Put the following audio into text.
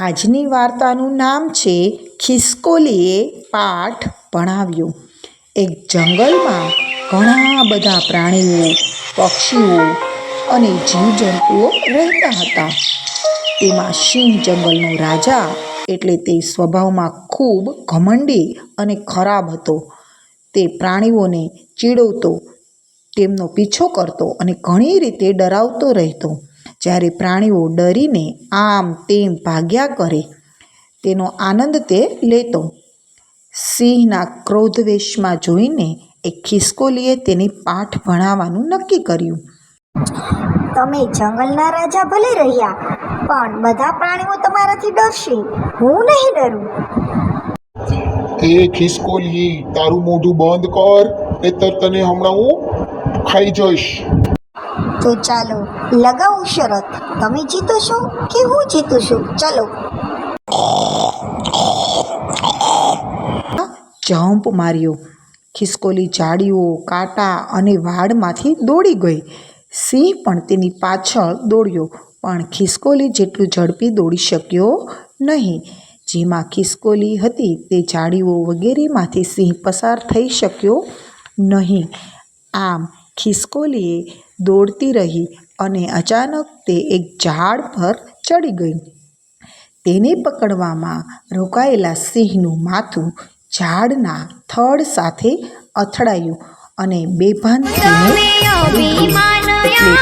આજની વાર્તાનું નામ છે ખિસકોલીએ પાઠ ભણાવ્યો। એક જંગલમાં ઘણા બધા પ્રાણીઓ, પક્ષીઓ અને જીવજંતુઓ રહેતા હતા। તેમાં સિંહ જંગલનો રાજા એટલે તે સ્વભાવમાં ખૂબ ઘમંડી અને ખરાબ હતો। તે પ્રાણીઓને ચીડવતો, તેમનો પીછો કરતો અને ઘણી રીતે ડરાવતો રહેતો। જ્યારે પ્રાણીઓ ડરીને આમ તેમ ભાગ્યા કરે તેનો આનંદ તે લેતો। સિંહના ક્રોધવેશમાં જોઈને એક ખિસકોલીએ તેને પાઠ ભણાવવાનું નક્કી કર્યું। તમે જંગલના રાજા ભલે રહ્યા, પણ બધા પ્રાણીઓ તમારાથી ડરશે, હું નહીં ડરું। એ ખિસકોલી, તારું મોઢું બંધ કર, નહીંતર તને હમણાં હું ખાઈ જઈશ। તો ચાલો લગાવું શરત, તમે જીતો છો કે હું જીતું છું? ચાલો। જમ્પ માર્યો। ખિસકોલી ઝાડીઓ, કાંટા અને વાડમાંથી દોડી ગઈ। સિંહ પણ તેની પાછળ દોડ્યો, પણ ખિસકોલી જેટલું ઝડપી દોડી શક્યો નહીં। જેમાં ખિસકોલી હતી તે ઝાડીઓ વગેરેમાંથી સિંહ પસાર થઈ શક્યો નહીં। આમ ખિસકોલીએ દોડતી રહી અને અચાનક તે એક ઝાડ પર ચડી ગઈ। તેને પકડવામાં રોકાયેલા સિંહનું માથું ઝાડના થડ સાથે અથડાયું અને બેભાન થઈને પડી ગયું।